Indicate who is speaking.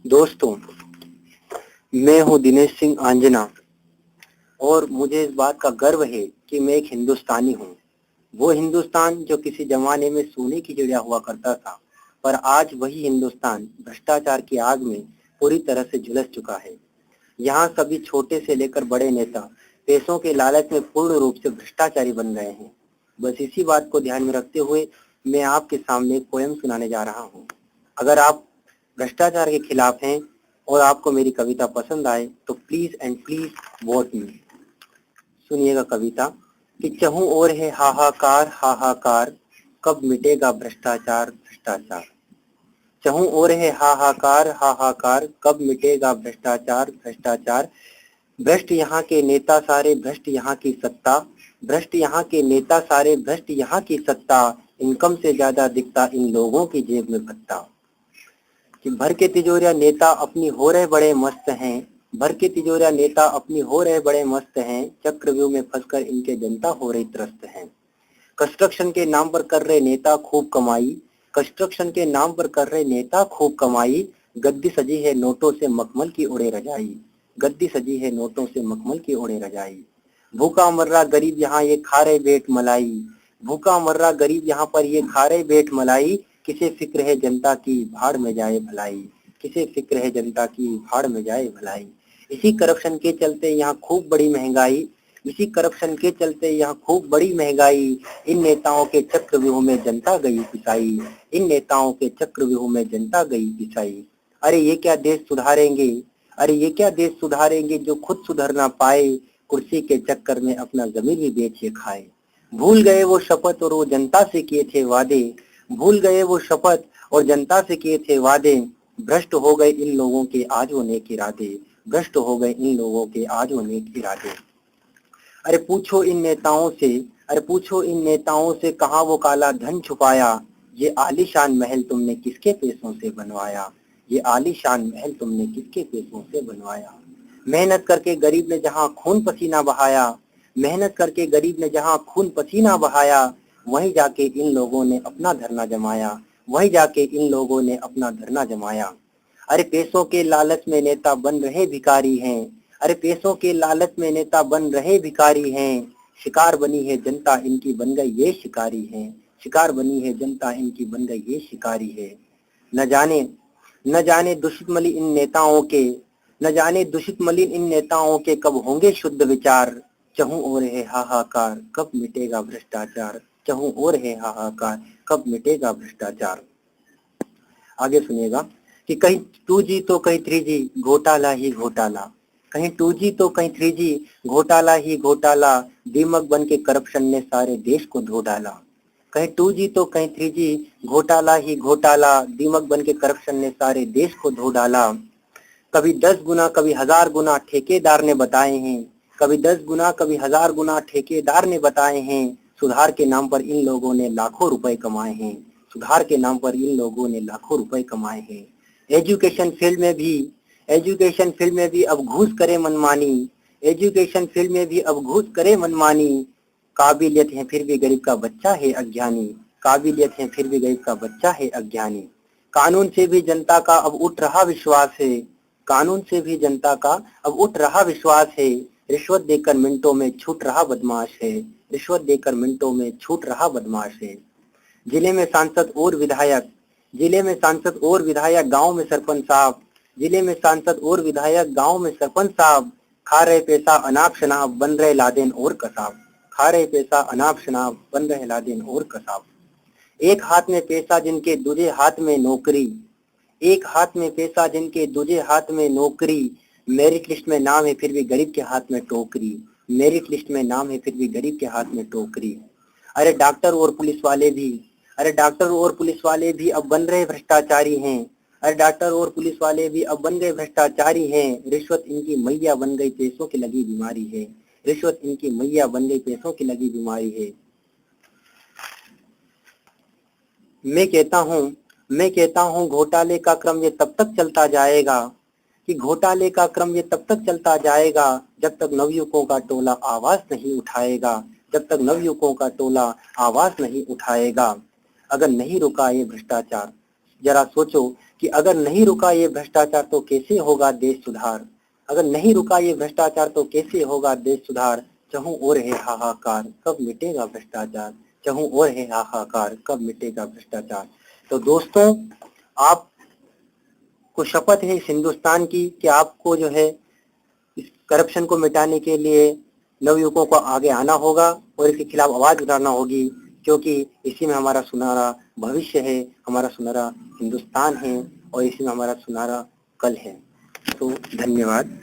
Speaker 1: दोस्तों, मैं हूं दिनेश सिंह आंजना और मुझे इस बात का गर्व है कि मैं एक हिंदुस्तानी हूं। वो हिंदुस्तान जो किसी जमाने में सोने की चिड़िया हुआ करता था, पर आज वही हिंदुस्तान भ्रष्टाचार की आग में पूरी तरह से झुलस चुका है। यहाँ सभी छोटे से लेकर बड़े नेता पैसों के लालच में पूर्ण रूप से भ्रष्टाचारी बन गए हैं। बस इसी बात को ध्यान में रखते हुए मैं आपके सामने एक पोएम सुनाने जा रहा हूँ। अगर आप भ्रष्टाचार के खिलाफ हैं और आपको मेरी कविता पसंद आए तो प्लीज एंड प्लीज वोट मी। सुनिएगा कविता कि चहु ओर है हाहाकार हाहाकार, कब मिटेगा भ्रष्टाचार भ्रष्टाचार। चहु ओर है हाहाकार हाहाकार, कब मिटेगा भ्रष्टाचार भ्रष्टाचार। भ्रष्ट यहाँ के नेता सारे, भ्रष्ट यहाँ की सत्ता, भ्रष्ट यहाँ के नेता सारे, भ्रष्ट यहाँ की सत्ता। इनकम से ज्यादा दिखता इन लोगों की जेब में भत्ता। कि भर के तिजोरिया नेता अपनी हो रहे बड़े मस्त हैं, भर के तिजोरिया नेता अपनी हो रहे बड़े मस्त हैं, चक्रव्यूह में फंसकर इनके जनता हो रही त्रस्त है। कंस्ट्रक्शन के नाम पर कर रहे नेता खूब कमाई, कंस्ट्रक्शन के नाम पर कर रहे नेता खूब कमाई। गद्दी सजी है नोटों से मखमल की उड़े रजाई, गद्दी सजी है नोटों से मखमल की उड़े रजाई। भूखा मर रहा गरीब यहाँ ये खा रहे बेट मलाई, भूखा मर रहा गरीब यहाँ पर ये खा रहे बेट मलाई। किसे फिक्र है जनता की भाड़ में जाए भलाई, किसे फिक्र है जनता की भाड़ में जाए भलाई। इसी करप्शन के चलते यहाँ खूब बड़ी महंगाई, इसी करप्शन के चलते यहाँ खूब बड़ी महंगाई। इन नेताओं के चक्रव्यूह में जनता गई पिसाई, इन नेताओं के चक्रव्यूह में जनता गई पिसाई। अरे ये क्या देश सुधारेंगे, अरे ये क्या देश सुधारेंगे जो खुद सुधर ना पाए, कुर्सी के चक्कर में अपना जमीन भी बेचे खाए। भूल गए वो शपथ और वो जनता से किए थे वादे, भूल गए वो शपथ और जनता से किए थे वादे। भ्रष्ट हो गए इन लोगों के आज वो नेक इरादे, भ्रष्ट हो गए इन लोगों के आज वो नेक इरादे। अरे पूछो इन नेताओं से, अरे पूछो इन नेताओं से कहाँ वो काला धन छुपाया। ये आलीशान महल तुमने किसके पैसों से बनवाया, ये आलीशान महल तुमने किसके पैसों से बनवाया। मेहनत करके गरीब ने जहाँ खून पसीना बहाया, मेहनत करके गरीब ने जहाँ खून पसीना बहाया, वहीं जाके इन लोगों ने अपना धरना जमाया, वहीं जाके इन लोगों ने अपना धरना जमाया। अरे पैसों के लालच में नेता बन रहे भिखारी हैं, अरे पैसों के लालच में नेता बन रहे भिखारी हैं। शिकार बनी है जनता इनकी बन गई ये शिकारी है, शिकार बनी है जनता इनकी बन गई ये शिकारी है। न जाने दूषित मलिन इन नेताओं के, न जाने दूषित मलिन इन नेताओं के कब होंगे शुद्ध विचार। चहु ओर है हाहाकार, कब मिटेगा भ्रष्टाचार, चहु ओर है हाहाकार, कब मिटेगा भ्रष्टाचार। आगे सुनिएगा कि कहीं 2G तो कहीं 3G, घोटाला ही घोटाला, कहीं 2G तो कहीं 3G, घोटाला ही घोटाला। दीमक बन के करप्शन ने सारे देश को धो डाला, कहीं 2G तो कहीं 3G, घोटाला ही घोटाला। दीमक बन के करप्शन ने सारे देश को धो डाला। कभी 10 गुना कभी 1000 गुना ठेकेदार ने बताए हैं, कभी 10 गुना कभी 1000 गुना ठेकेदार ने बताए हैं। सुधार के नाम पर इन लोगों ने लाखों रुपए कमाए हैं, सुधार के नाम पर इन लोगों ने लाखों रुपए कमाए हैं। एजुकेशन फील्ड में भी, एजुकेशन फील्ड में भी अब घूस करे मनमानी, एजुकेशन फील्ड में भी अब घूस करे मनमानी। काबिलियत है फिर भी गरीब का बच्चा है अज्ञानी, काबिलियत है फिर भी गरीब का बच्चा है अज्ञानी। कानून से भी जनता का अब उठ रहा विश्वास है, कानून से भी जनता का अब उठ रहा विश्वास है। रिश्वत देकर मिनटों में छूट रहा बदमाश है, रिश्वत देकर मिनटों में छूट रहा बदमाश है। जिले में सांसद और विधायक, जिले में सांसद और विधायक, गांव में सरपंच साहब, जिले में सांसद और विधायक, गांव में सरपंच साहब। खा रहे पैसा अनाप शनाप बन रहे लादेन और कसाब, खा रहे पैसा अनाप शनाप बन रहे लादेन और कसाब। एक हाथ में पैसा जिनके दूजे हाथ में नौकरी, एक हाथ में पैसा जिनके दूजे हाथ में नौकरी। मेरिट लिस्ट में नाम है फिर भी गरीब के हाथ में टोकरी, मेरिट लिस्ट में नाम है फिर भी गरीब के हाथ में टोकरी। अरे डॉक्टर और पुलिस वाले भी, अरे डॉक्टर और पुलिस वाले भी अब बन रहे भ्रष्टाचारी हैं, अरे डॉक्टर और पुलिस वाले भी अब बन गए भ्रष्टाचारी हैं। रिश्वत इनकी मैया बन गई पैसों की लगी बीमारी है, रिश्वत इनकी मैया बन गई पैसों की लगी बीमारी है। मैं कहता हूँ घोटाले का क्रम ये तब तक चलता जाएगा, कि घोटाले का क्रम ये तब तक चलता जाएगा जब तक नवयुवकों का टोला आवाज नहीं उठाएगा, जब तक नवयुवकों का टोला आवाज नहीं उठाएगा। अगर नहीं रुका ये भ्रष्टाचार, जरा सोचो कि अगर नहीं रुका ये भ्रष्टाचार तो कैसे होगा देश सुधार। अगर नहीं रुका ये भ्रष्टाचार तो कैसे होगा देश सुधार। चहु ओर है हाहाकार, कब मिटेगा भ्रष्टाचार। चहु ओर है हाहाकार, कब मिटेगा भ्रष्टाचार। तो दोस्तों, आपको शपथ है इस हिंदुस्तान की कि आपको जो है इस करप्शन को मिटाने के लिए नवयुवकों को आगे आना होगा और इसके खिलाफ आवाज उठाना होगी, क्योंकि इसी में हमारा सुनहरा भविष्य है, हमारा सुनहरा हिंदुस्तान है और इसी में हमारा सुनहरा कल है। तो धन्यवाद।